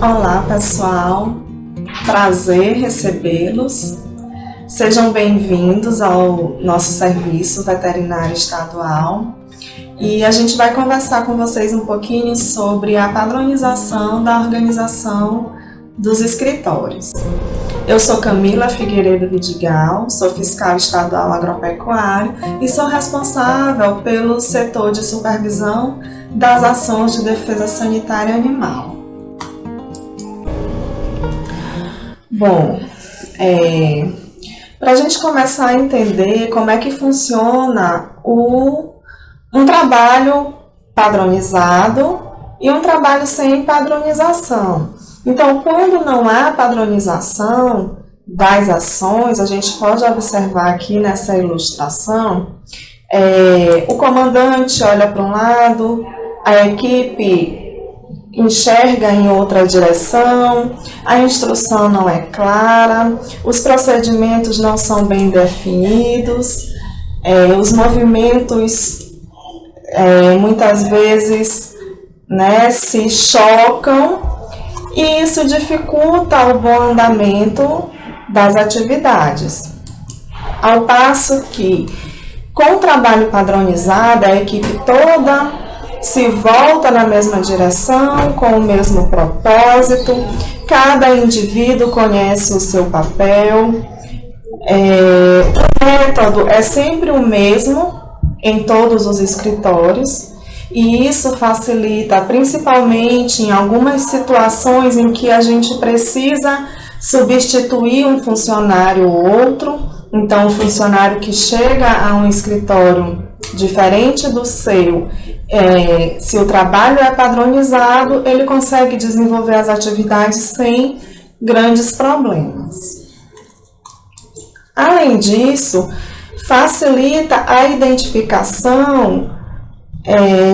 Olá, pessoal. Prazer recebê-los. Sejam bem-vindos ao nosso serviço veterinário estadual. E a gente vai conversar com vocês um pouquinho sobre a padronização da organização dos escritórios. Eu sou Camila Figueiredo Vidigal, sou fiscal estadual agropecuário e sou responsável pelo setor de supervisão das ações de defesa sanitária animal. Bom, para a gente começar a entender como é que funciona um trabalho padronizado e um trabalho sem padronização. Então, quando não há padronização das ações, a gente pode observar aqui nessa ilustração, o comandante olha para um lado, a equipe enxerga em outra direção, a instrução não é clara, os procedimentos não são bem definidos, os movimentos muitas vezes se chocam e isso dificulta o bom andamento das atividades. Ao passo que, com o trabalho padronizado, a equipe toda se volta na mesma direção, com o mesmo propósito, cada indivíduo conhece o seu papel, o método é sempre o mesmo em todos os escritórios, e isso facilita principalmente em algumas situações em que a gente precisa substituir um funcionário ou outro. Então, o funcionário que chega a um escritório diferente do seu, se o trabalho é padronizado, ele consegue desenvolver as atividades sem grandes problemas. Além disso, facilita a identificação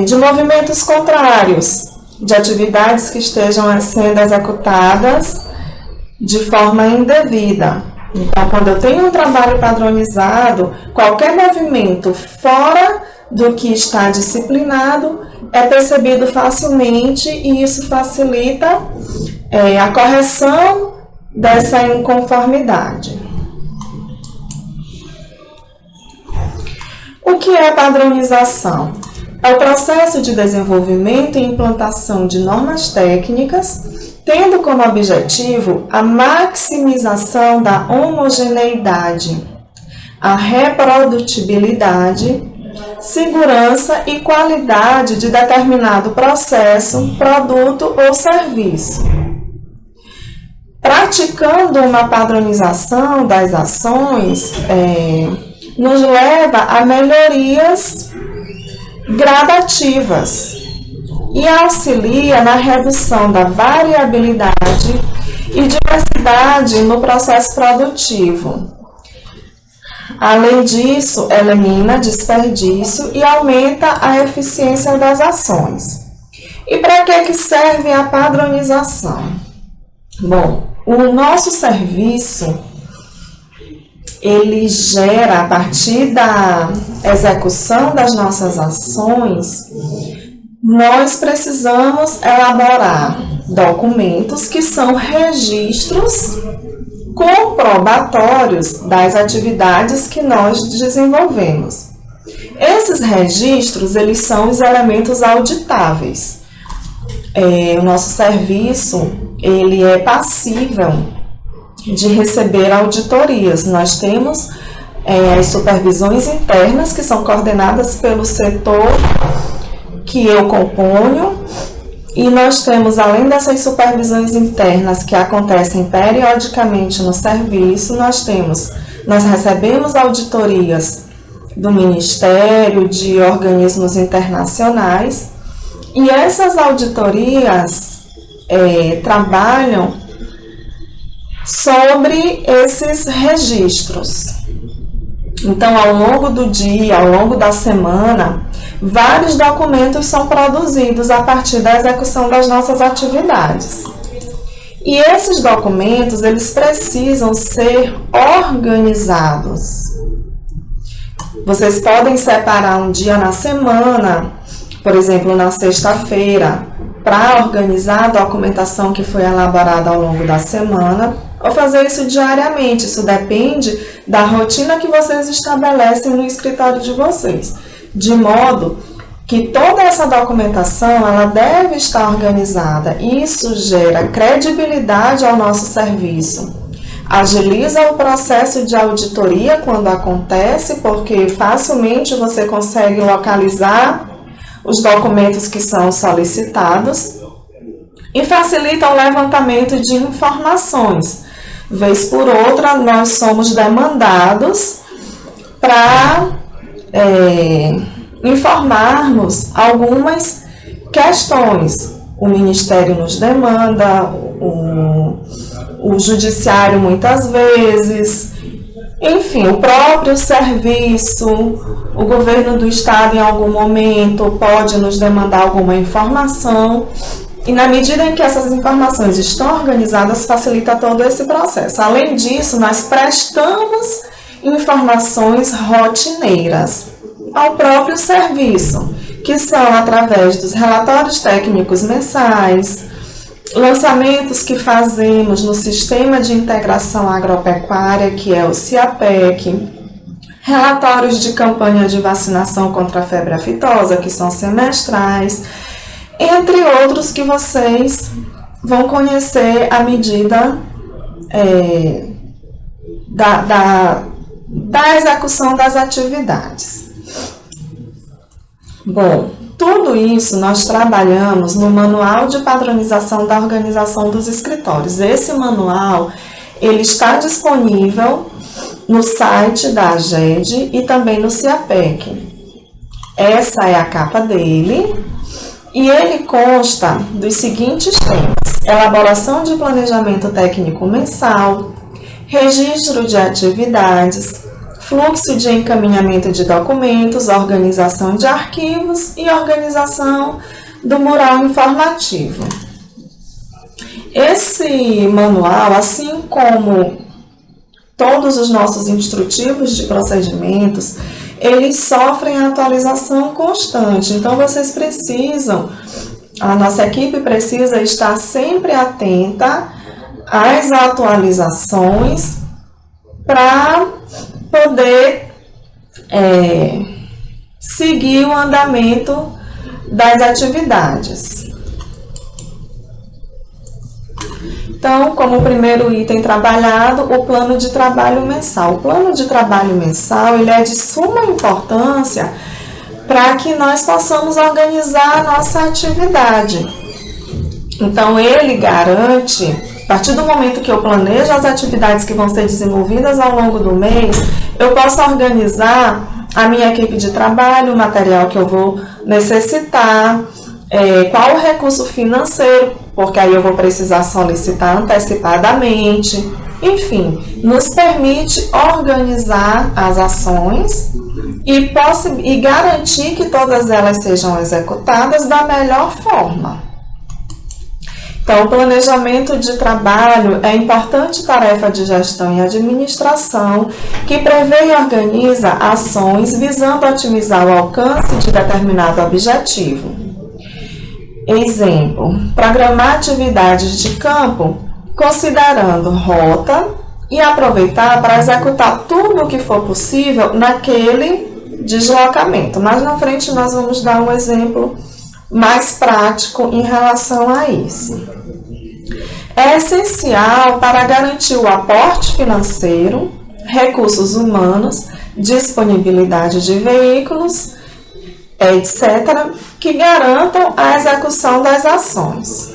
de movimentos contrários, de atividades que estejam sendo executadas de forma indevida. Então, quando eu tenho um trabalho padronizado, qualquer movimento fora do que está disciplinado é percebido facilmente e isso facilita a correção dessa inconformidade. O que é padronização? É o processo de desenvolvimento e implantação de normas técnicas, tendo como objetivo a maximização da homogeneidade, a reprodutibilidade, segurança e qualidade de determinado processo, produto ou serviço. Praticando uma padronização das ações, nos leva a melhorias gradativas e auxilia na redução da variabilidade e diversidade no processo produtivo. Além disso, elimina desperdício e aumenta a eficiência das ações. E para que serve a padronização? Bom, o nosso serviço, ele gera, a partir da execução das nossas ações, nós precisamos elaborar documentos que são registros comprobatórios das atividades que nós desenvolvemos. Esses registros, eles são os elementos auditáveis. O nosso serviço, ele é passível de receber auditorias. Nós temos as supervisões internas, que são coordenadas pelo setor que eu componho, e nós temos, além dessas supervisões internas que acontecem periodicamente no serviço, nós recebemos auditorias do Ministério, de organismos internacionais, e essas auditorias trabalham sobre esses registros. Então, ao longo do dia, ao longo da semana, vários documentos são produzidos a partir da execução das nossas atividades. E esses documentos, eles precisam ser organizados. Vocês podem separar um dia na semana, por exemplo, na sexta-feira, para organizar a documentação que foi elaborada ao longo da semana, ou fazer isso diariamente. Isso depende da rotina que vocês estabelecem no escritório de vocês, de modo que toda essa documentação ela deve estar organizada. Isso gera credibilidade ao nosso serviço, agiliza o processo de auditoria quando acontece, porque facilmente você consegue localizar os documentos que são solicitados e facilita o levantamento de informações. Vez por outra, nós somos demandados para informarmos algumas questões. O Ministério nos demanda, o Judiciário muitas vezes, enfim, o próprio serviço, o governo do estado em algum momento pode nos demandar alguma informação. E na medida em que essas informações estão organizadas, facilita todo esse processo. Além disso, nós prestamos informações rotineiras ao próprio serviço, que são através dos relatórios técnicos mensais, lançamentos que fazemos no Sistema de Integração Agropecuária, que é o CIAPEC, relatórios de campanha de vacinação contra a febre aftosa, que são semestrais, entre outros que vocês vão conhecer à medida da execução das atividades. Bom, tudo isso nós trabalhamos no Manual de Padronização da Organização dos Escritórios. Esse manual ele está disponível no site da AGED e também no CIAPEC. Essa é a capa dele. E ele consta dos seguintes temas: elaboração de planejamento técnico mensal, registro de atividades, fluxo de encaminhamento de documentos, organização de arquivos e organização do mural informativo. Esse manual, assim como todos os nossos instrutivos de procedimentos, eles sofrem atualização constante. Então, vocês precisam, a nossa equipe precisa estar sempre atenta às atualizações para poder seguir o andamento das atividades. Então, como primeiro item trabalhado, o plano de trabalho mensal. O plano de trabalho mensal ele é de suma importância para que nós possamos organizar a nossa atividade. Então, ele garante, a partir do momento que eu planejo as atividades que vão ser desenvolvidas ao longo do mês, eu posso organizar a minha equipe de trabalho, o material que eu vou necessitar, qual o recurso financeiro, porque aí eu vou precisar solicitar antecipadamente. Enfim, nos permite organizar as ações e garantir que todas elas sejam executadas da melhor forma. Então, o planejamento de trabalho é importante tarefa de gestão e administração que prevê e organiza ações visando otimizar o alcance de determinado objetivo. Exemplo, programar atividades de campo considerando rota e aproveitar para executar tudo o que for possível naquele deslocamento. Mais na frente nós vamos dar um exemplo mais prático em relação a isso. É essencial para garantir o aporte financeiro, recursos humanos, disponibilidade de veículos, etc., que garantam a execução das ações.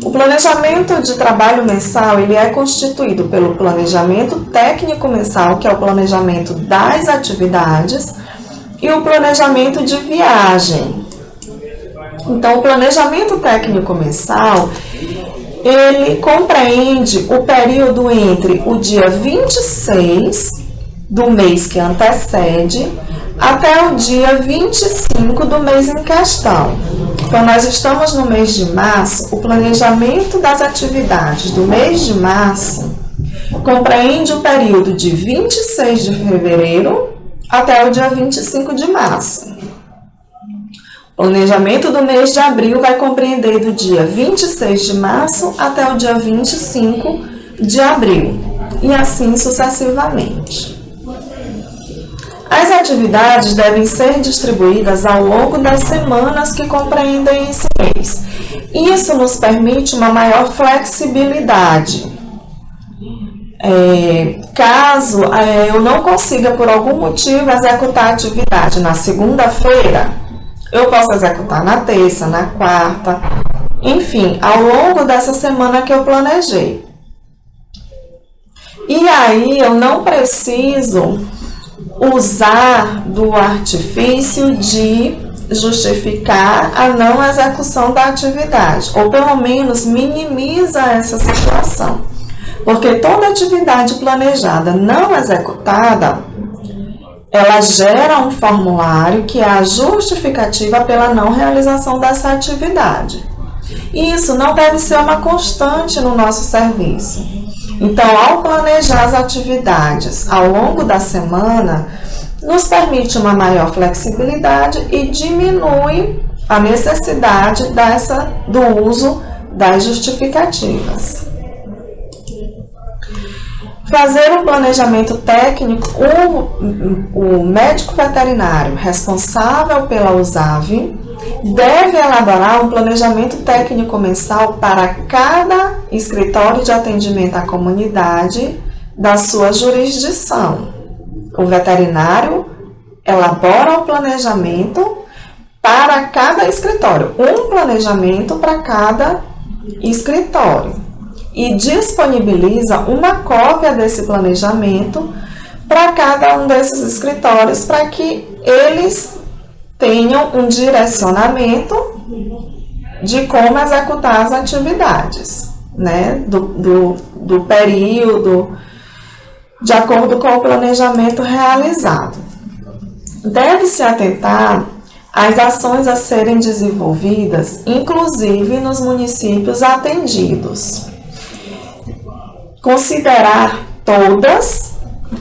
O planejamento de trabalho mensal ele é constituído pelo planejamento técnico mensal, que é o planejamento das atividades, e o planejamento de viagem. Então, o planejamento técnico mensal, ele compreende o período entre o dia 26 do mês que antecede até o dia 25 do mês em questão. Então, nós estamos no mês de março, o planejamento das atividades do mês de março compreende o período de 26 de fevereiro até o dia 25 de março. O Planejamento do mês de abril vai compreender do dia 26 de março até o dia 25 de abril, e assim sucessivamente. As atividades devem ser distribuídas ao longo das semanas que compreendem esse mês. Isso nos permite uma maior flexibilidade. Caso eu não consiga, por algum motivo, executar a atividade na segunda-feira, eu posso executar na terça, na quarta, enfim, ao longo dessa semana que eu planejei. E aí eu não preciso usar do artifício de justificar a não execução da atividade, ou pelo menos minimiza essa situação. Porque toda atividade planejada não executada, ela gera um formulário que é a justificativa pela não realização dessa atividade. Isso não deve ser uma constante no nosso serviço. Então, ao planejar as atividades ao longo da semana, nos permite uma maior flexibilidade e diminui a necessidade do uso das justificativas. Fazer um planejamento técnico, o médico veterinário responsável pela USAV deve elaborar um planejamento técnico mensal para cada escritório de atendimento à comunidade da sua jurisdição. O veterinário elabora o planejamento para cada escritório, um planejamento para cada escritório, e disponibiliza uma cópia desse planejamento para cada um desses escritórios, para que eles tenham um direcionamento de como executar as atividades, né? Do período, de acordo com o planejamento realizado. Deve-se atentar às ações a serem desenvolvidas, inclusive nos municípios atendidos. Considerar todas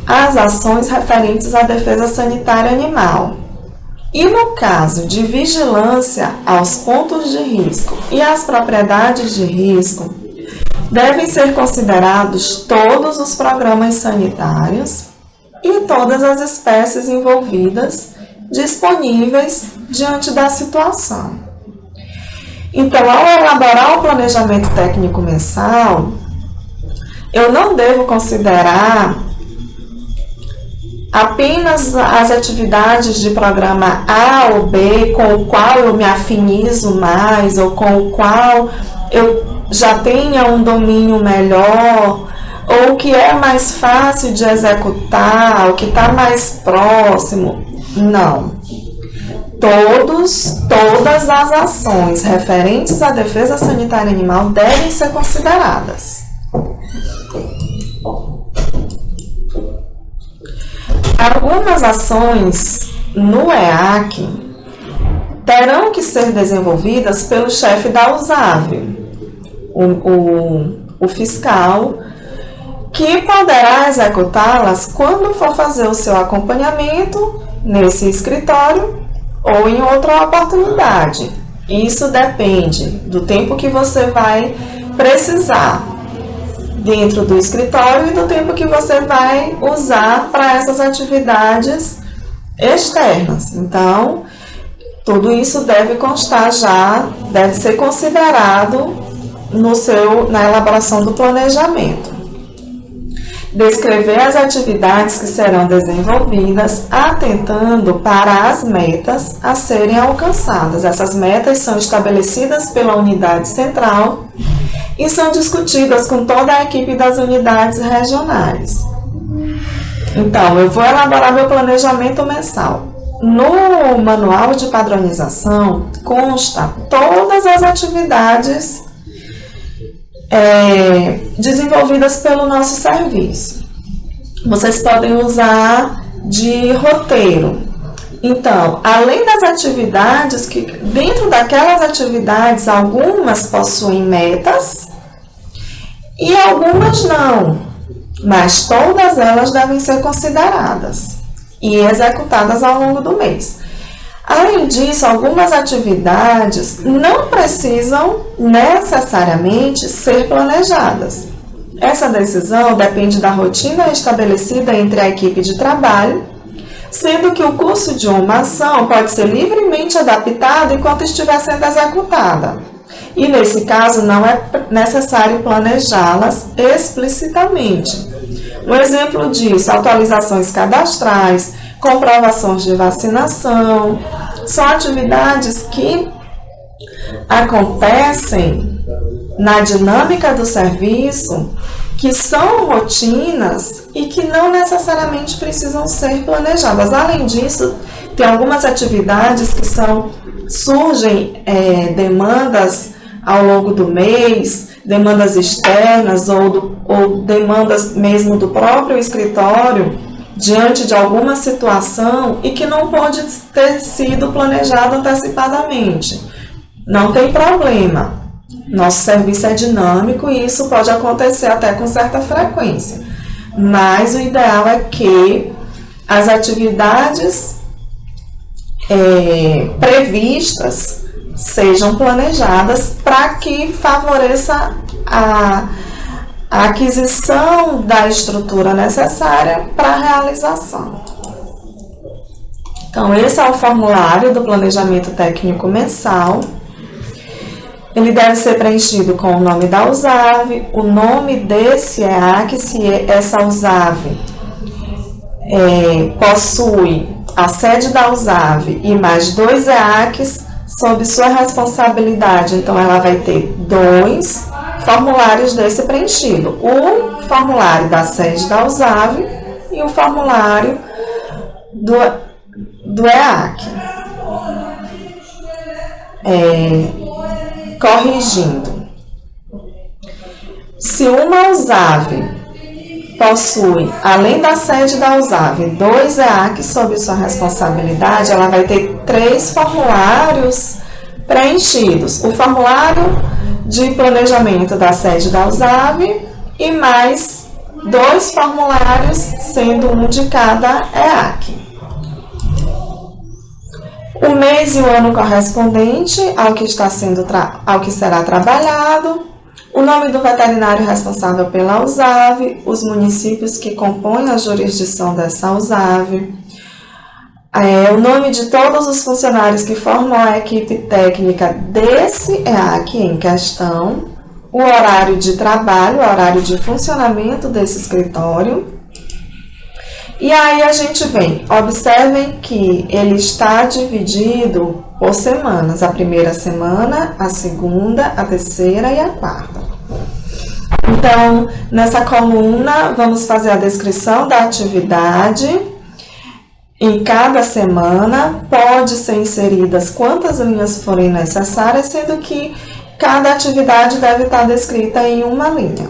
as ações referentes à defesa sanitária animal. E no caso de vigilância aos pontos de risco e às propriedades de risco, devem ser considerados todos os programas sanitários e todas as espécies envolvidas disponíveis diante da situação. Então, ao elaborar o planejamento técnico mensal, eu não devo considerar apenas as atividades de programa A ou B com o qual eu me afinizo mais ou com o qual eu já tenha um domínio melhor, ou que é mais fácil de executar, o que está mais próximo. Não. Todas as ações referentes à defesa sanitária animal devem ser consideradas. Algumas ações no EAC terão que ser desenvolvidas pelo chefe da USAV, o fiscal, que poderá executá-las quando for fazer o seu acompanhamento nesse escritório ou em outra oportunidade. Isso depende do tempo que você vai precisar dentro do escritório e do tempo que você vai usar para essas atividades externas. Então, tudo isso deve constar já, deve ser considerado na elaboração do planejamento. Descrever as atividades que serão desenvolvidas, atentando para as metas a serem alcançadas. Essas metas são estabelecidas pela unidade central e são discutidas com toda a equipe das unidades regionais. Então, eu vou elaborar meu planejamento mensal. No manual de padronização consta todas as atividades desenvolvidas pelo nosso serviço. Vocês podem usar de roteiro. Então, além das atividades, que dentro daquelas atividades, algumas possuem metas e algumas não, mas todas elas devem ser consideradas e executadas ao longo do mês. Além disso, algumas atividades não precisam necessariamente ser planejadas. Essa decisão depende da rotina estabelecida entre a equipe de trabalho, sendo que o curso de uma ação pode ser livremente adaptado enquanto estiver sendo executada. E nesse caso não é necessário planejá-las explicitamente. Um exemplo disso, atualizações cadastrais, comprovações de vacinação, são atividades que acontecem na dinâmica do serviço, que são rotinas e que não necessariamente precisam ser planejadas. Além disso, tem algumas atividades que surgem demandas ao longo do mês, demandas externas ou demandas mesmo do próprio escritório, diante de alguma situação e que não pode ter sido planejado antecipadamente. Não tem problema. Nosso serviço é dinâmico e isso pode acontecer até com certa frequência. Mas o ideal é que as atividades previstas sejam planejadas para que favoreça a aquisição da estrutura necessária para a realização. Então, esse é o formulário do planejamento técnico mensal. Ele deve ser preenchido com o nome da USAV, o nome desse EAC, se essa USAV possui a sede da USAV e mais 2 EACs sob sua responsabilidade. Então, ela vai ter 2 formulários desse preenchido. O formulário da sede da USAV e o formulário do EAC. Corrigindo. Se uma USAV possui, além da sede da USAV, 2 EACs sob sua responsabilidade, ela vai ter 3 formulários preenchidos. O formulário de planejamento da sede da USAV e mais 2 formulários, sendo um de cada EAC. O mês e o ano correspondente ao que será trabalhado, o nome do veterinário responsável pela USAV, os municípios que compõem a jurisdição dessa USAV, o nome de todos os funcionários que formam a equipe técnica desse EAC em questão, o horário de trabalho, o horário de funcionamento desse escritório. E aí a gente vem, observem que ele está dividido por semanas, a primeira semana, a segunda, a terceira e a quarta. Então, nessa coluna, vamos fazer a descrição da atividade. Em cada semana, pode ser inseridas quantas linhas forem necessárias, sendo que cada atividade deve estar descrita em uma linha.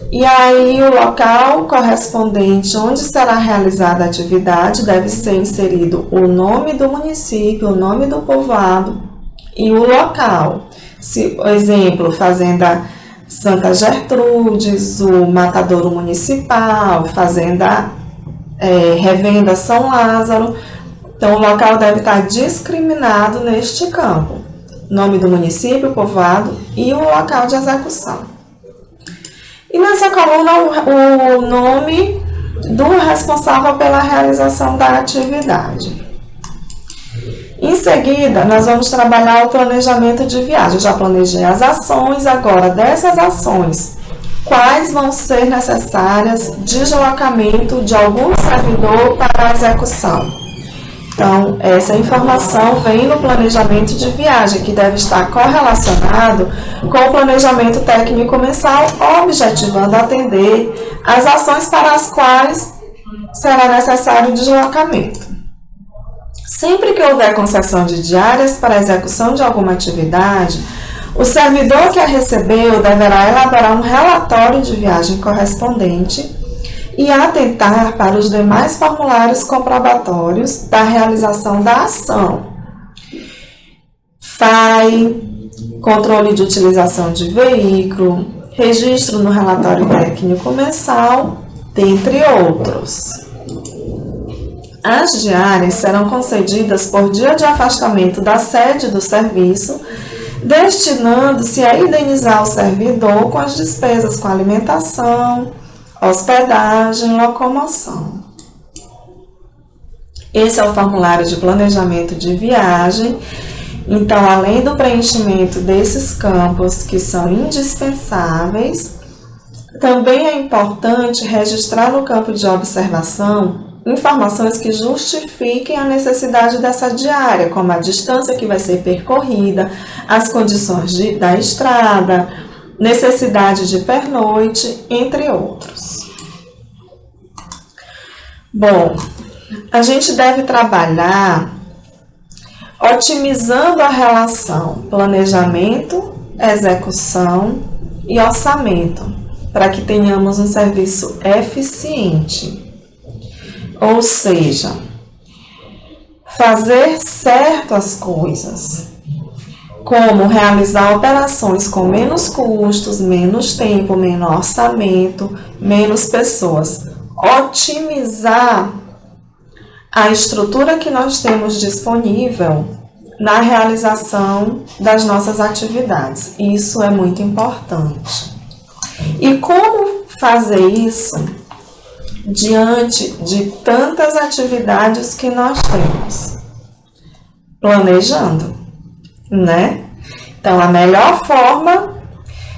E aí, o local correspondente onde será realizada a atividade deve ser inserido o nome do município, o nome do povoado e o local. Por exemplo, Fazenda Santa Gertrudes, o Matadouro Municipal, Fazenda Revenda São Lázaro. Então, o local deve estar discriminado neste campo. Nome do município, povoado e o local de execução. E nessa coluna, o nome do responsável pela realização da atividade. Em seguida, nós vamos trabalhar o planejamento de viagem. Eu já planejei as ações, agora dessas ações, quais vão ser necessárias deslocamento de algum servidor para a execução. Então, essa informação vem no planejamento de viagem, que deve estar correlacionado com o planejamento técnico mensal, objetivando atender as ações para as quais será necessário deslocamento. Sempre que houver concessão de diárias para a execução de alguma atividade, o servidor que a recebeu deverá elaborar um relatório de viagem correspondente e atentar para os demais formulários comprobatórios da realização da ação. FAI, controle de utilização de veículo, registro no relatório técnico mensal, dentre outros. As diárias serão concedidas por dia de afastamento da sede do serviço, destinando-se a indenizar o servidor com as despesas com alimentação, hospedagem, locomoção. Esse é o formulário de planejamento de viagem. Então, além do preenchimento desses campos que são indispensáveis, também é importante registrar no campo de observação informações que justifiquem a necessidade dessa diária, como a distância que vai ser percorrida, as condições da estrada, necessidade de pernoite, entre outros. Bom, a gente deve trabalhar otimizando a relação planejamento, execução e orçamento, para que tenhamos um serviço eficiente. Ou seja, fazer certo as coisas, como realizar operações com menos custos, menos tempo, menor orçamento, menos pessoas. Otimizar a estrutura que nós temos disponível na realização das nossas atividades. Isso é muito importante. E como fazer isso diante de tantas atividades que nós temos? Planejando, né? Então, a melhor forma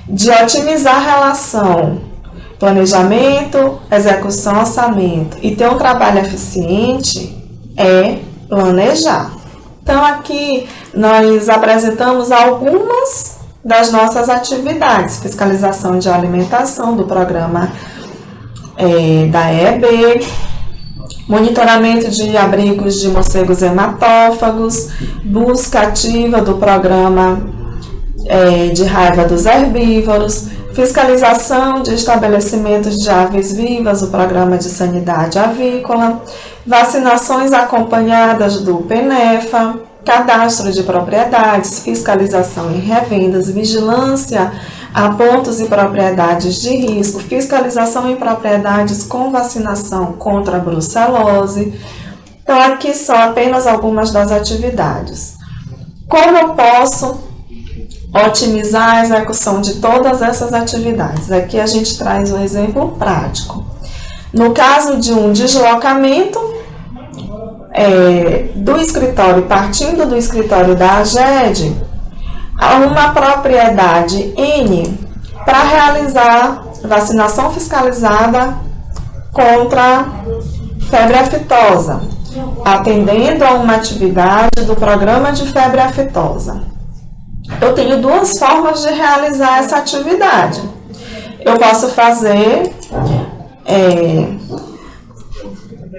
de otimizar a relação planejamento, execução, orçamento e ter um trabalho eficiente é planejar. Então, aqui nós apresentamos algumas das nossas atividades: fiscalização de alimentação do programa da EB, monitoramento de abrigos de morcegos hematófagos, busca ativa do programa de raiva dos herbívoros, fiscalização de estabelecimentos de aves vivas, o programa de sanidade avícola, vacinações acompanhadas do PENEFA, cadastro de propriedades, fiscalização em revendas, vigilância a pontos e propriedades de risco, fiscalização em propriedades com vacinação contra a brucelose. Então, aqui são apenas algumas das atividades. Como eu posso otimizar a execução de todas essas atividades? Aqui a gente traz um exemplo prático. No caso de um deslocamento do escritório, partindo do escritório da AGED, a uma propriedade N para realizar vacinação fiscalizada contra febre aftosa, atendendo a uma atividade do programa de febre aftosa. Eu tenho duas formas de realizar essa atividade. Eu posso fazer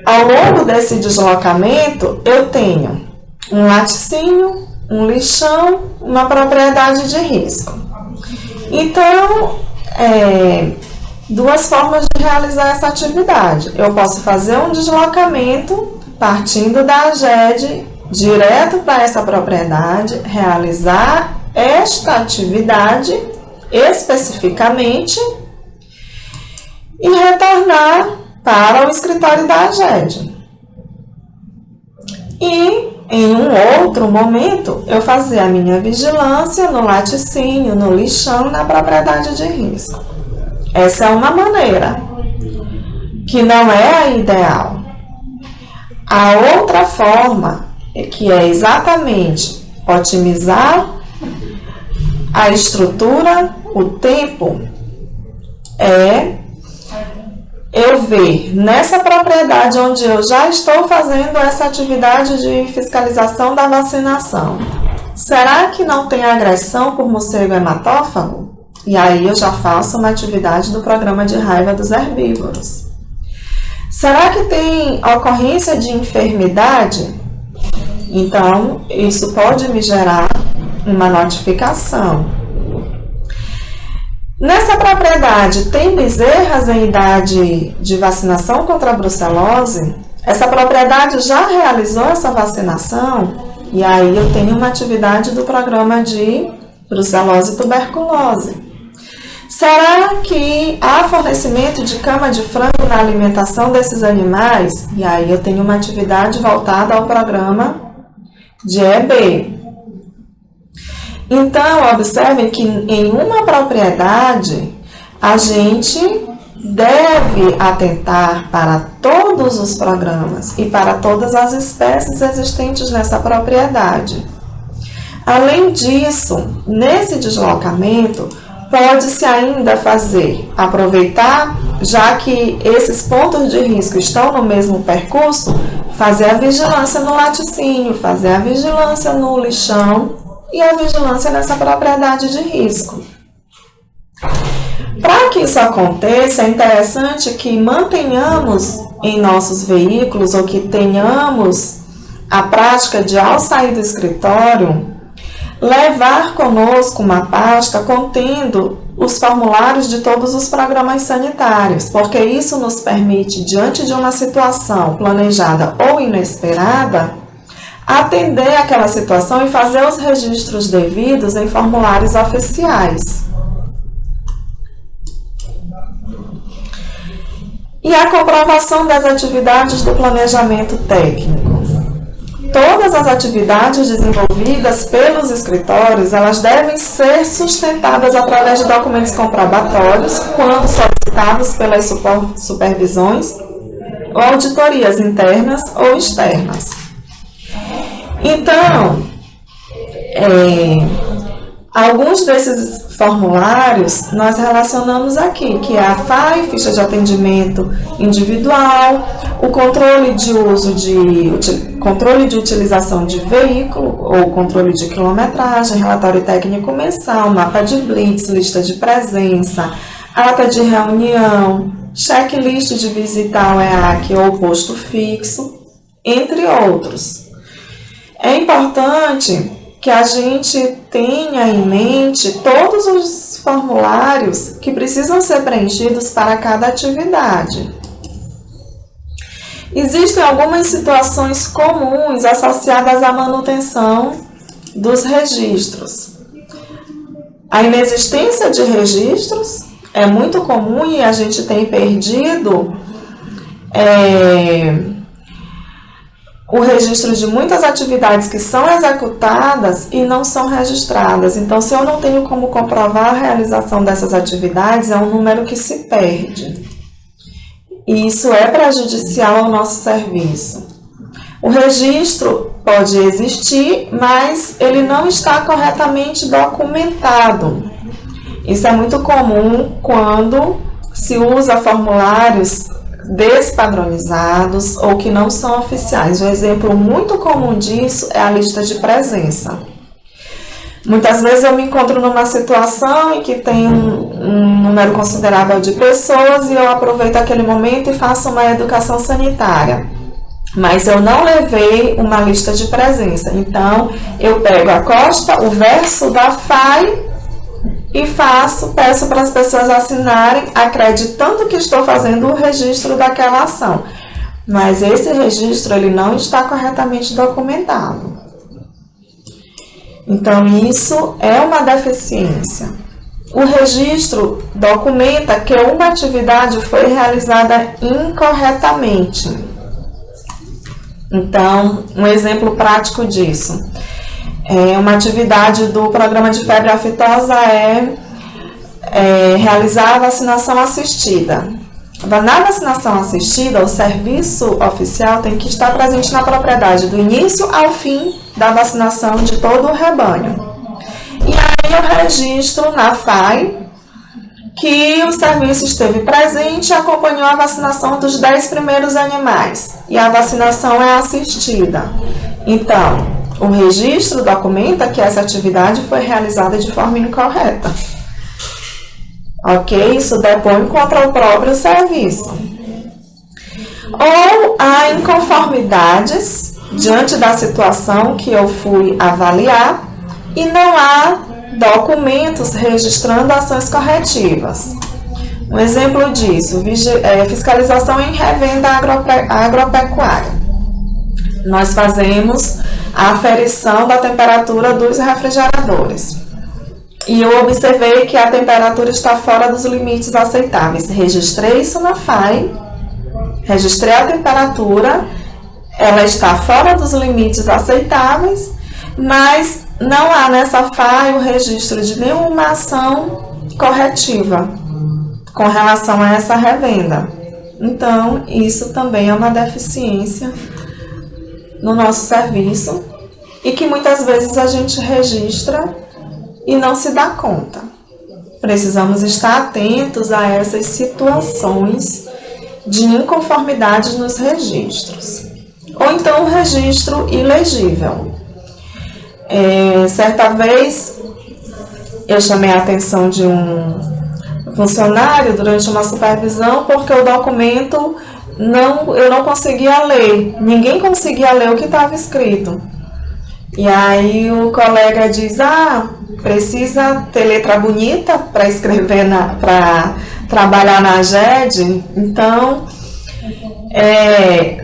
ao longo desse deslocamento, eu tenho um laticínio, um lixão, uma propriedade de risco. Então, duas formas de realizar essa atividade. Eu posso fazer um deslocamento partindo da AGED direto para essa propriedade, realizar esta atividade especificamente e retornar para o escritório da AGED. E em um outro momento, eu fazer a minha vigilância no laticínio, no lixão, na propriedade de risco. Essa é uma maneira, que não é a ideal. A outra forma, que é exatamente otimizar a estrutura, o tempo, é eu ver nessa propriedade onde eu já estou fazendo essa atividade de fiscalização da vacinação, será que não tem agressão por morcego hematófago? E aí eu já faço uma atividade do programa de raiva dos herbívoros. Será que tem ocorrência de enfermidade? Então, isso pode me gerar uma notificação. Nessa propriedade, tem bezerras em idade de vacinação contra a brucelose? Essa propriedade já realizou essa vacinação? E aí eu tenho uma atividade do programa de brucelose e tuberculose. Será que há fornecimento de cama de frango na alimentação desses animais? E aí eu tenho uma atividade voltada ao programa de EB. Então, observem que em uma propriedade, a gente deve atentar para todos os programas e para todas as espécies existentes nessa propriedade. Além disso, nesse deslocamento, pode-se ainda aproveitar, já que esses pontos de risco estão no mesmo percurso, fazer a vigilância no laticínio, fazer a vigilância no lixão e a vigilância nessa propriedade de risco. Para que isso aconteça, é interessante que mantenhamos em nossos veículos ou que tenhamos a prática de, ao sair do escritório, levar conosco uma pasta contendo os formulários de todos os programas sanitários, porque isso nos permite, diante de uma situação planejada ou inesperada, atender aquela situação e fazer os registros devidos em formulários oficiais. E a comprovação das atividades do planejamento técnico. Todas as atividades desenvolvidas pelos escritórios, elas devem ser sustentadas através de documentos comprobatórios, quando solicitados pelas supervisões ou auditorias internas ou externas. Então, alguns desses formulários nós relacionamos aqui, que é a FAI, ficha de atendimento individual, o controle de uso controle de utilização de veículo ou controle de quilometragem, relatório técnico mensal, mapa de blitz, lista de presença, ata de reunião, checklist de visita ao EAC ou posto fixo, entre outros. É importante que a gente tenha em mente todos os formulários que precisam ser preenchidos para cada atividade. Existem algumas situações comuns associadas à manutenção dos registros. A inexistência de registros é muito comum e a gente tem perdido o registro de muitas atividades que são executadas e não são registradas. Então, se eu não tenho como comprovar a realização dessas atividades, é um número que se perde. E isso é prejudicial ao nosso serviço. O registro pode existir, mas ele não está corretamente documentado. Isso é muito comum quando se usa formulários despadronizados ou que não são oficiais. Um exemplo muito comum disso é a lista de presença. Muitas vezes eu me encontro numa situação em que tem um número considerável de pessoas e eu aproveito aquele momento e faço uma educação sanitária. Mas eu não levei uma lista de presença. Então, eu pego a costa, o verso da FAI e peço para as pessoas assinarem, acreditando que estou fazendo o registro daquela ação. Mas esse registro ele não está corretamente documentado. Então, isso é uma deficiência. O registro documenta que uma atividade foi realizada incorretamente. Então, um exemplo prático disso. Uma atividade do programa de febre aftosa é realizar a vacinação assistida. Na vacinação assistida, o serviço oficial tem que estar presente na propriedade do início ao fim da vacinação de todo o rebanho. E aí eu registro na FAI que o serviço esteve presente e acompanhou a vacinação dos 10 primeiros animais. E a vacinação é assistida. Então, o registro documenta que essa atividade foi realizada de forma incorreta. Ok? Isso depõe contra o próprio serviço. Ou há inconformidades diante da situação que eu fui avaliar e não há documentos registrando ações corretivas. Um exemplo disso, fiscalização em revenda agropecuária. Nós fazemos a aferição da temperatura dos refrigeradores. e eu observei que a temperatura está fora dos limites aceitáveis. Registrei isso na FAI, registrei a temperatura, ela está fora dos limites aceitáveis, mas não há nessa FAI o registro de nenhuma ação corretiva com relação a essa revenda. Então, isso também é uma deficiência no nosso serviço e que muitas vezes a gente registra e não se dá conta. Precisamos estar atentos a essas situações de inconformidade nos registros. Ou então o registro ilegível. Certa vez eu chamei a atenção de um funcionário durante uma supervisão porque o documento eu não conseguia ler, ninguém conseguia ler o que estava escrito. E aí o colega diz, precisa ter letra bonita para escrever, para trabalhar na GED, então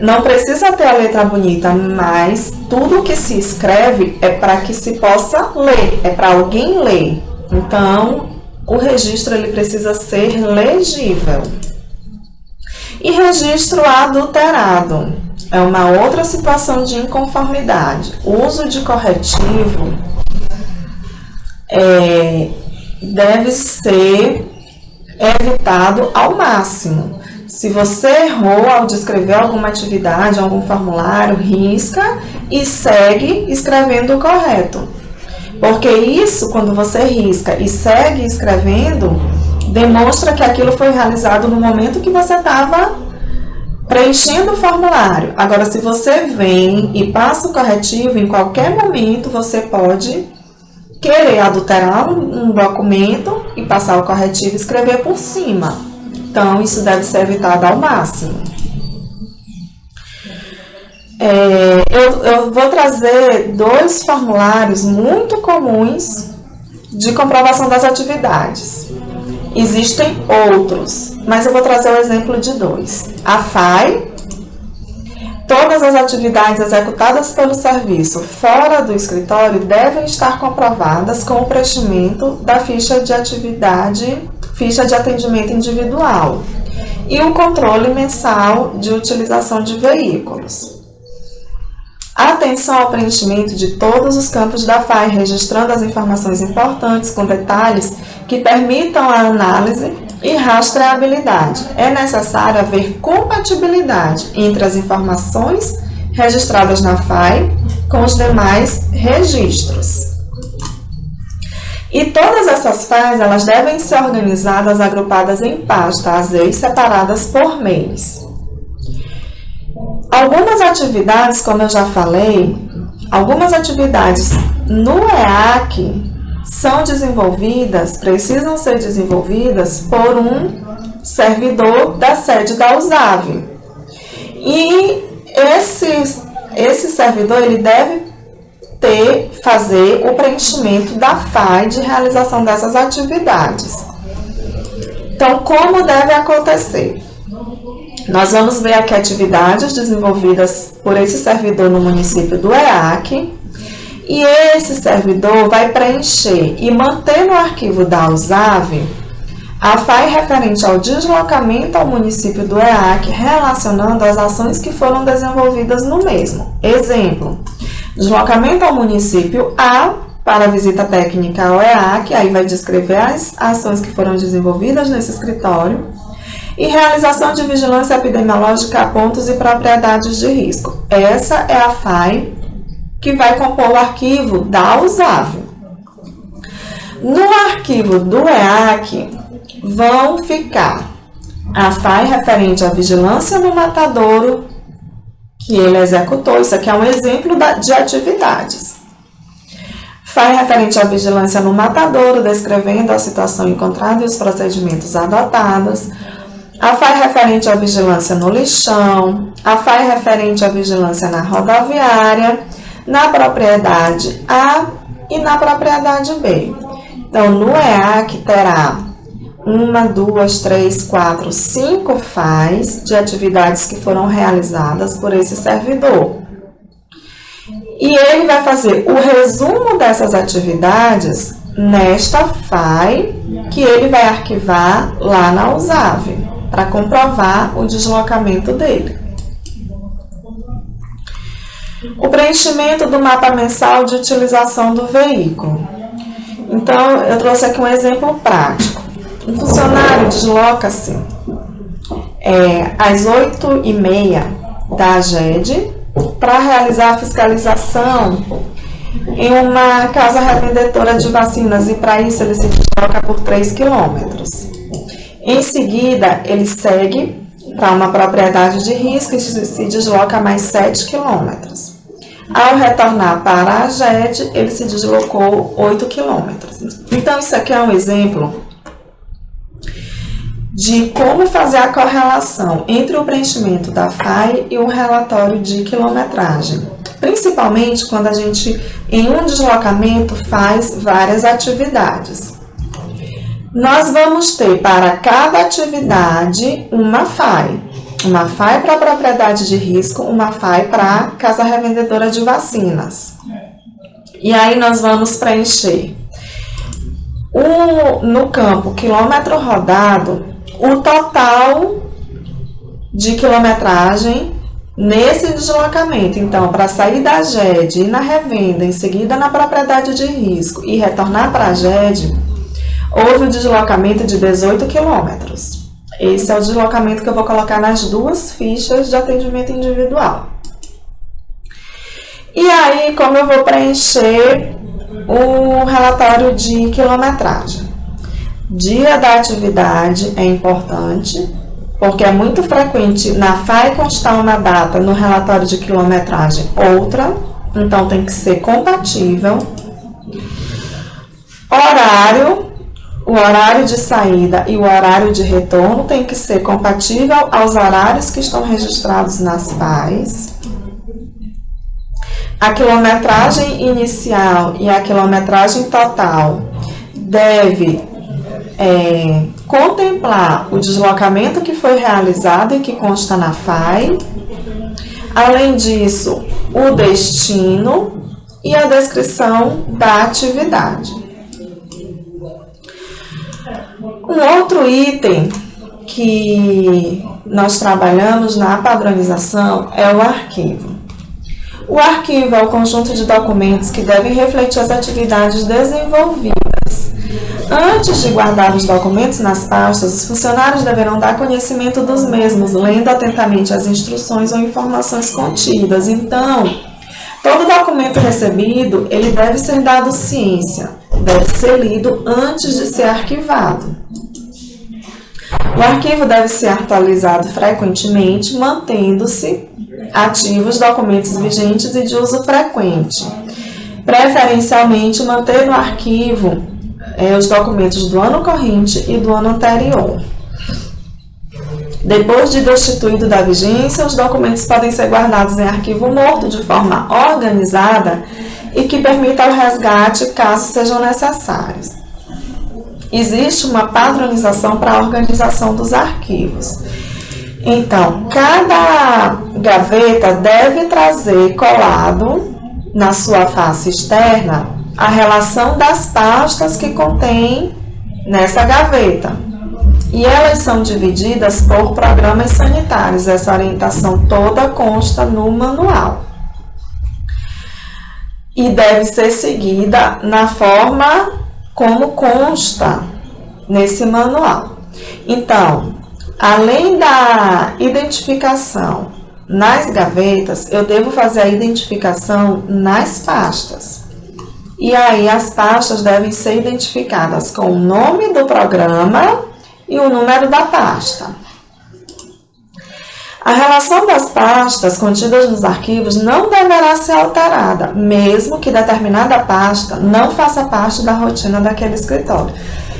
não precisa ter a letra bonita, mas tudo que se escreve é para que se possa ler, é para alguém ler. Então, o registro ele precisa ser legível. E registro adulterado é uma outra situação de inconformidade. O uso de corretivo deve ser evitado ao máximo. Se você errou ao descrever alguma atividade, algum formulário, risca e segue escrevendo o correto. Porque isso, quando você risca e segue escrevendo, demonstra que aquilo foi realizado no momento que você estava preenchendo o formulário. Agora, se você vem e passa o corretivo, em qualquer momento você pode querer adulterar um documento e passar o corretivo e escrever por cima. Então, isso deve ser evitado ao máximo. Eu vou trazer 2 formulários muito comuns de comprovação das atividades. Existem outros, mas eu vou trazer o exemplo de 2. A FAI, todas as atividades executadas pelo serviço fora do escritório devem estar comprovadas com o preenchimento da ficha de atendimento individual e o controle mensal de utilização de veículos. Atenção ao preenchimento de todos os campos da FAI, registrando as informações importantes com detalhes que permitam a análise e rastreabilidade. É necessário haver compatibilidade entre as informações registradas na FAI com os demais registros. E todas essas FAIs, elas devem ser organizadas, agrupadas em pastas e separadas por mês. Algumas atividades, como eu já falei, algumas atividades no EAC precisam ser desenvolvidas por um servidor da sede da USAV. E esse servidor ele deve fazer o preenchimento da FAI de realização dessas atividades. Então, como deve acontecer? Nós vamos ver aqui atividades desenvolvidas por esse servidor no município do EAC, e esse servidor vai preencher e manter no arquivo da USAV a FAI referente ao deslocamento ao município do EAC, relacionando as ações que foram desenvolvidas no mesmo. Exemplo, deslocamento ao município A para visita técnica ao EAC, aí vai descrever as ações que foram desenvolvidas nesse escritório, e realização de vigilância epidemiológica a pontos e propriedades de risco. Essa é a FAI que vai compor o arquivo da USAV. No arquivo do EAC vão ficar a FAI referente à vigilância no matadouro que ele executou. Isso aqui é um exemplo de atividades. FAI referente à vigilância no matadouro, descrevendo a situação encontrada e os procedimentos adotados. A FAI referente à vigilância no lixão, a FAI referente à vigilância na rodoviária, na propriedade A e na propriedade B. Então, no EAC terá 1, 2, 3, 4, 5 FAIs de atividades que foram realizadas por esse servidor. E ele vai fazer o resumo dessas atividades nesta FAI que ele vai arquivar lá na USAV, para comprovar o deslocamento dele. O preenchimento do mapa mensal de utilização do veículo. Então, eu trouxe aqui um exemplo prático. Um funcionário desloca-se às 8h30 da AGED para realizar a fiscalização em uma casa revendedora de vacinas, e para isso ele se desloca por 3 quilômetros. Em seguida, ele segue para uma propriedade de risco e se desloca mais 7 quilômetros. Ao retornar para a AGED, ele se deslocou 8 quilômetros. Então, isso aqui é um exemplo de como fazer a correlação entre o preenchimento da FAI e o relatório de quilometragem. Principalmente quando a gente, em um deslocamento, faz várias atividades. Nós vamos ter para cada atividade uma FAI. Uma FAI para a propriedade de risco, uma FAI para a casa revendedora de vacinas. E aí nós vamos preencher no campo quilômetro rodado o total de quilometragem nesse deslocamento. Então, para sair da AGED, ir na revenda, em seguida na propriedade de risco e retornar para a AGED, houve o deslocamento de 18 quilômetros. Esse é o deslocamento que eu vou colocar nas duas fichas de atendimento individual. E aí, como eu vou preencher o relatório de quilometragem? Dia da atividade é importante, porque é muito frequente na FAI constar uma data, no relatório de quilometragem outra, então tem que ser compatível. Horário, o horário de saída e o horário de retorno tem que ser compatível aos horários que estão registrados nas FAIs. A quilometragem inicial e a quilometragem total deve contemplar o deslocamento que foi realizado e que consta na FAI. Além disso, o destino e a descrição da atividade. Um outro item que nós trabalhamos na padronização é o arquivo. O arquivo é o conjunto de documentos que devem refletir as atividades desenvolvidas. Antes de guardar os documentos nas pastas, os funcionários deverão dar conhecimento dos mesmos, lendo atentamente as instruções ou informações contidas. Então, todo documento recebido, ele deve ser dado ciência, deve ser lido antes de ser arquivado. O arquivo deve ser atualizado frequentemente, mantendo-se ativos os documentos vigentes e de uso frequente. Preferencialmente, manter no arquivo os documentos do ano corrente e do ano anterior. Depois de destituído da vigência, os documentos podem ser guardados em arquivo morto de forma organizada e que permita o resgate caso sejam necessários. Existe uma padronização para a organização dos arquivos. Então, cada gaveta deve trazer colado na sua face externa a relação das pastas que contém nessa gaveta. E elas são divididas por programas sanitários. Essa orientação toda consta no manual. E deve ser seguida na forma como consta nesse manual. Então, além da identificação nas gavetas, eu devo fazer a identificação nas pastas. E aí as pastas devem ser identificadas com o nome do programa e o número da pasta. A relação das pastas contidas nos arquivos não deverá ser alterada, mesmo que determinada pasta não faça parte da rotina daquele escritório.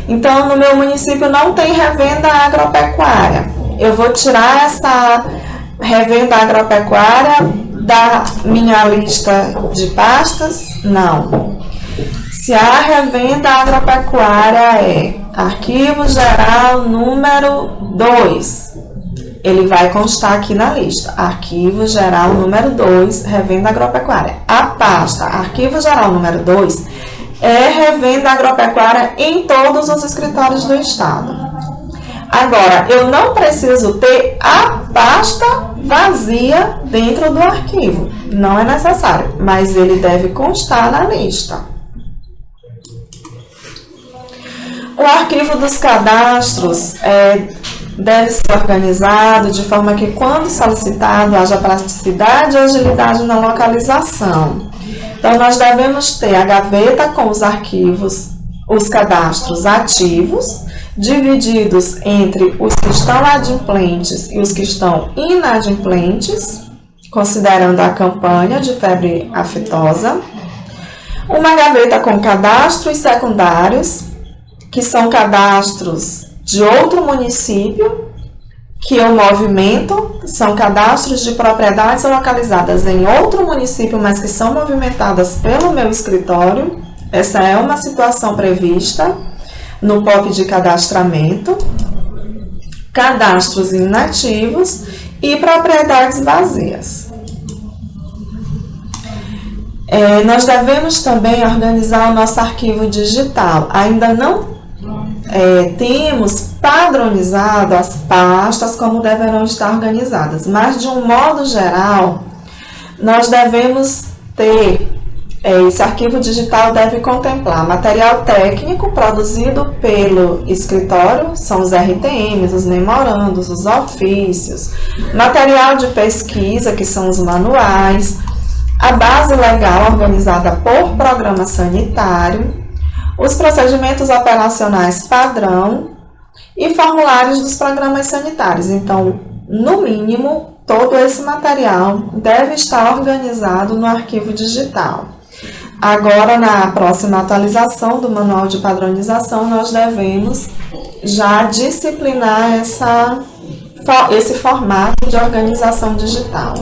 Então, no meu município não tem revenda agropecuária. Eu vou tirar essa revenda agropecuária da minha lista de pastas? Não. Se a revenda agropecuária é arquivo geral número 2, ele vai constar aqui na lista. Arquivo geral número 2, revenda agropecuária. A pasta arquivo geral número 2 é revenda agropecuária em todos os escritórios do Estado. Agora, eu não preciso ter a pasta vazia dentro do arquivo. Não é necessário, mas ele deve constar na lista. O arquivo dos cadastros deve ser organizado de forma que, quando solicitado, haja praticidade e agilidade na localização. Então, nós devemos ter a gaveta com os arquivos, os cadastros ativos, divididos entre os que estão adimplentes e os que estão inadimplentes, considerando a campanha de febre aftosa. Uma gaveta com cadastros secundários, que são cadastros de outro município, que eu movimento, são cadastros de propriedades localizadas em outro município, mas que são movimentadas pelo meu escritório. Essa é uma situação prevista no POP de cadastramento. Cadastros inativos e propriedades vazias. Nós devemos também organizar o nosso arquivo digital. Ainda não temos padronizado as pastas como deverão estar organizadas, mas de um modo geral, nós devemos ter, esse arquivo digital deve contemplar material técnico produzido pelo escritório, são os RTMs, os memorandos, os ofícios, material de pesquisa, que são os manuais, a base legal organizada por programa sanitário, os procedimentos operacionais padrão e formulários dos programas sanitários. Então, no mínimo, todo esse material deve estar organizado no arquivo digital. Agora, na próxima atualização do Manual de Padronização, nós devemos já disciplinar esse formato de organização digital.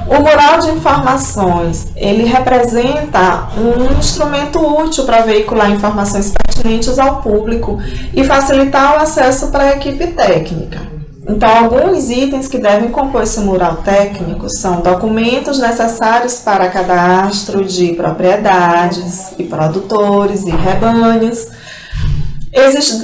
O mural de informações, ele representa um instrumento útil para veicular informações pertinentes ao público e facilitar o acesso para a equipe técnica. Então, alguns itens que devem compor esse mural técnico são documentos necessários para cadastro de propriedades e produtores e rebanhos,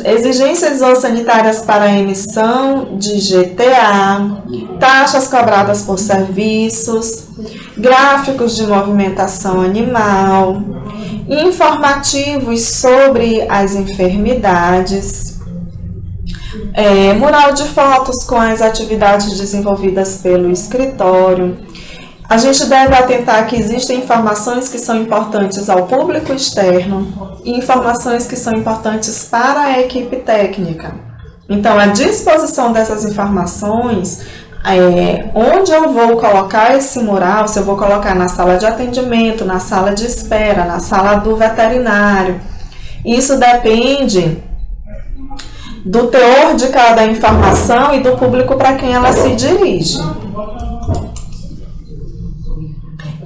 exigências sanitárias para a emissão de GTA, taxas cobradas por serviços, gráficos de movimentação animal, informativos sobre as enfermidades, mural de fotos com as atividades desenvolvidas pelo escritório. A gente deve atentar que existem informações que são importantes ao público externo e informações que são importantes para a equipe técnica. Então, a disposição dessas informações, onde eu vou colocar esse mural, se eu vou colocar na sala de atendimento, na sala de espera, na sala do veterinário, isso depende do teor de cada informação e do público para quem ela se dirige.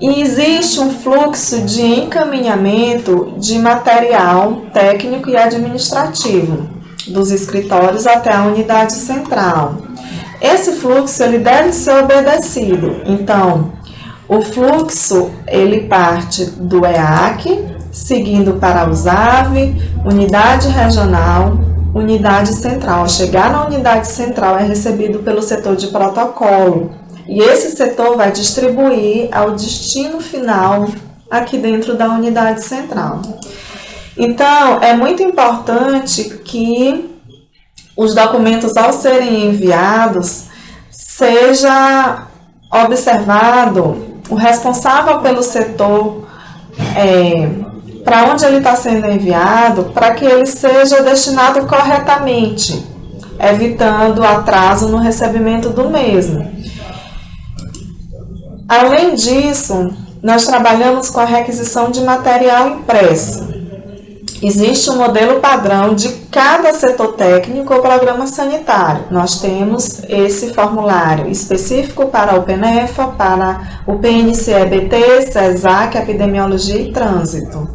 E existe um fluxo de encaminhamento de material técnico e administrativo dos escritórios até a unidade central. Esse fluxo ele deve ser obedecido. Então, o fluxo ele parte do EAC, seguindo para a USAV, unidade regional, unidade central. Ao chegar na unidade central é recebido pelo setor de protocolo. E esse setor vai distribuir ao destino final aqui dentro da unidade central. Então, é muito importante que os documentos, ao serem enviados, seja observado o responsável pelo setor, para onde ele está sendo enviado, para que ele seja destinado corretamente, evitando atraso no recebimento do mesmo. Além disso, nós trabalhamos com a requisição de material impresso. Existe um modelo padrão de cada setor técnico ou programa sanitário. Nós temos esse formulário específico para o PNEFA, para o PNC-EBT, CESAC, Epidemiologia e Trânsito.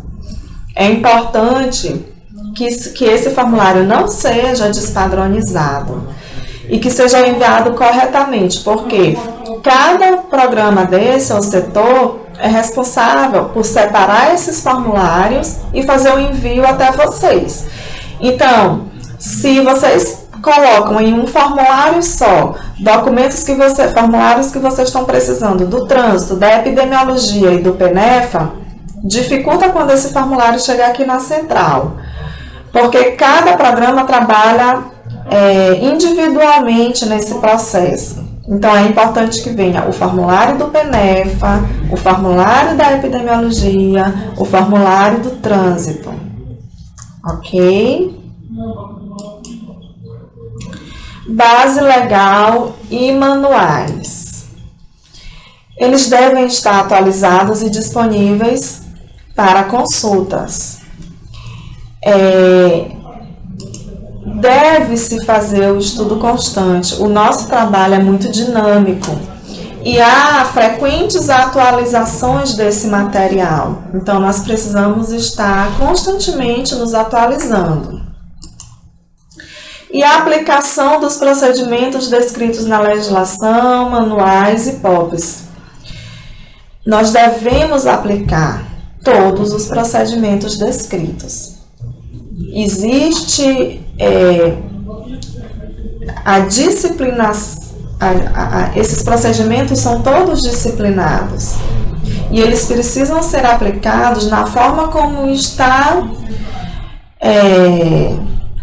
É importante que esse formulário não seja despadronizado e que seja enviado corretamente, porque cada programa desse ou setor é responsável por separar esses formulários e fazer o envio até vocês. Então, se vocês colocam em um formulário só formulários que vocês estão precisando do trânsito, da epidemiologia e do PENEFA, dificulta quando esse formulário chegar aqui na central, porque cada programa trabalha individualmente nesse processo. Então, é importante que venha o formulário do PENEFA, o formulário da epidemiologia, o formulário do trânsito. Ok? Base legal e manuais. Eles devem estar atualizados e disponíveis para consultas. Deve-se fazer o estudo constante. O nosso trabalho é muito dinâmico e há frequentes atualizações desse material. Então, nós precisamos estar constantemente nos atualizando. E a aplicação dos procedimentos descritos na legislação, manuais e POPs. Nós devemos aplicar todos os procedimentos descritos. Existe a disciplina, esses procedimentos são todos disciplinados e eles precisam ser aplicados na forma como está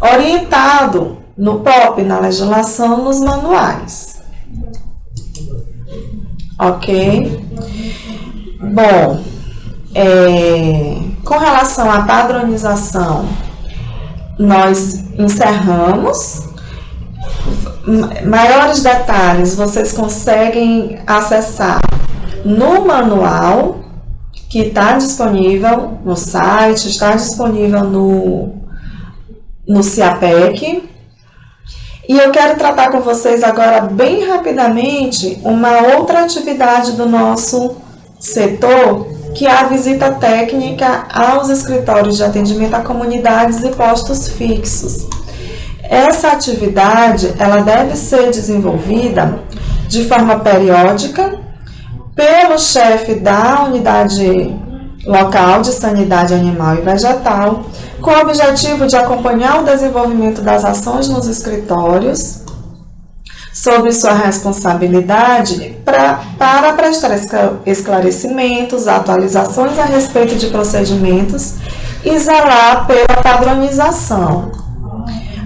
orientado no POP, na legislação, nos manuais. Ok? Bom, com relação à padronização, nós encerramos. Maiores detalhes vocês conseguem acessar no manual, que está disponível no site, está disponível no CIAPEC. E eu quero tratar com vocês agora, bem rapidamente, uma outra atividade do nosso setor, que é a visita técnica aos escritórios de atendimento a comunidades e postos fixos. Essa atividade, ela deve ser desenvolvida de forma periódica pelo chefe da unidade local de sanidade animal e vegetal, com o objetivo de acompanhar o desenvolvimento das ações nos escritórios, sob sua responsabilidade, para prestar esclarecimentos, atualizações a respeito de procedimentos e zelar pela padronização.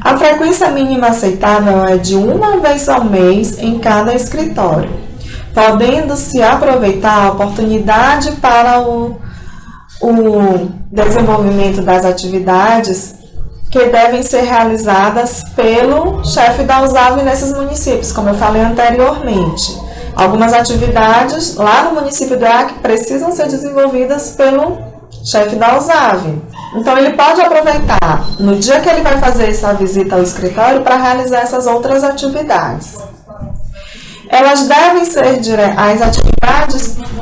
A frequência mínima aceitável é de uma vez ao mês em cada escritório, podendo-se aproveitar a oportunidade para o desenvolvimento das atividades que devem ser realizadas pelo chefe da USAV nesses municípios, como eu falei anteriormente. Algumas atividades lá no município do Acre precisam ser desenvolvidas pelo chefe da USAV. Então, ele pode aproveitar no dia que ele vai fazer essa visita ao escritório para realizar essas outras atividades. Elas devem ser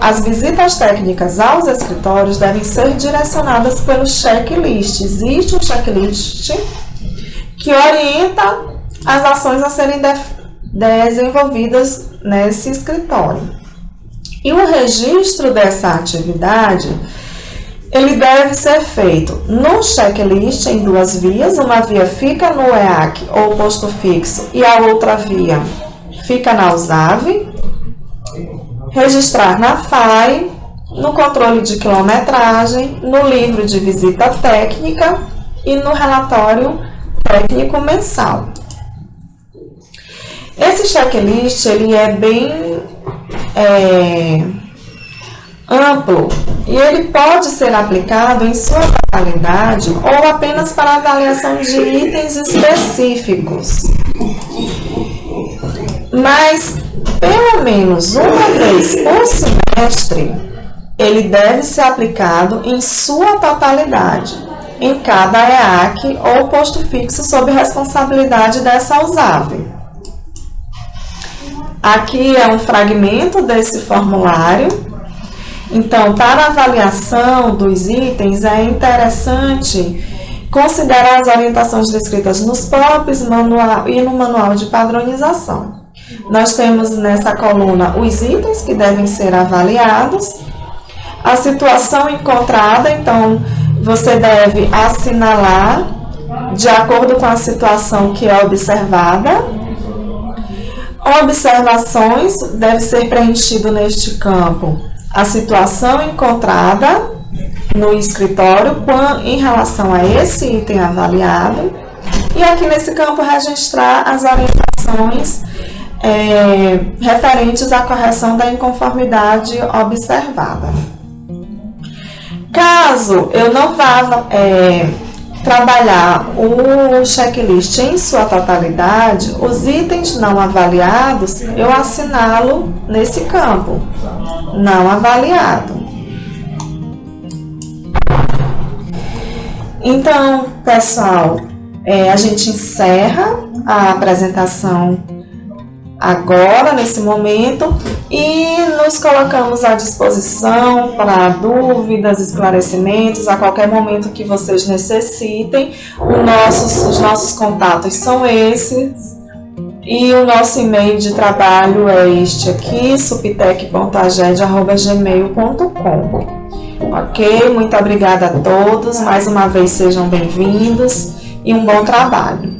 as visitas técnicas aos escritórios devem ser direcionadas pelo checklist. Existe um checklist que orienta as ações a serem desenvolvidas nesse escritório. E o registro dessa atividade, ele deve ser feito no checklist em duas vias. Uma via fica no EAC ou posto fixo e a outra via fica na USAV. Registrar na FAI, no controle de quilometragem, no livro de visita técnica e no relatório técnico mensal. Esse checklist ele é bem amplo e ele pode ser aplicado em sua totalidade ou apenas para avaliação de itens específicos. Mas, pelo menos uma vez por semestre, ele deve ser aplicado em sua totalidade, em cada EAC ou posto fixo sob responsabilidade dessa USAV. Aqui é um fragmento desse formulário. Então, para avaliação dos itens, é interessante considerar as orientações descritas nos POPs e no manual de padronização. Nós temos nessa coluna os itens que devem ser avaliados, A situação encontrada, então, você deve assinalar de acordo com a situação que é observada. Observações, deve ser preenchido neste campo a situação encontrada no escritório em relação a esse item avaliado. E aqui nesse campo registrar as orientações referentes à correção da inconformidade observada. Caso eu não vá trabalhar o checklist em sua totalidade, os itens não avaliados, eu assinalo nesse campo, não avaliado. Então, pessoal, a gente encerra a apresentação agora, nesse momento, e nos colocamos à disposição para dúvidas, esclarecimentos, a qualquer momento que vocês necessitem. Os nossos contatos são esses, e o nosso e-mail de trabalho é este aqui, suptec.aged@gmail.com. Ok? Muito obrigada a todos, mais uma vez sejam bem-vindos e um bom trabalho.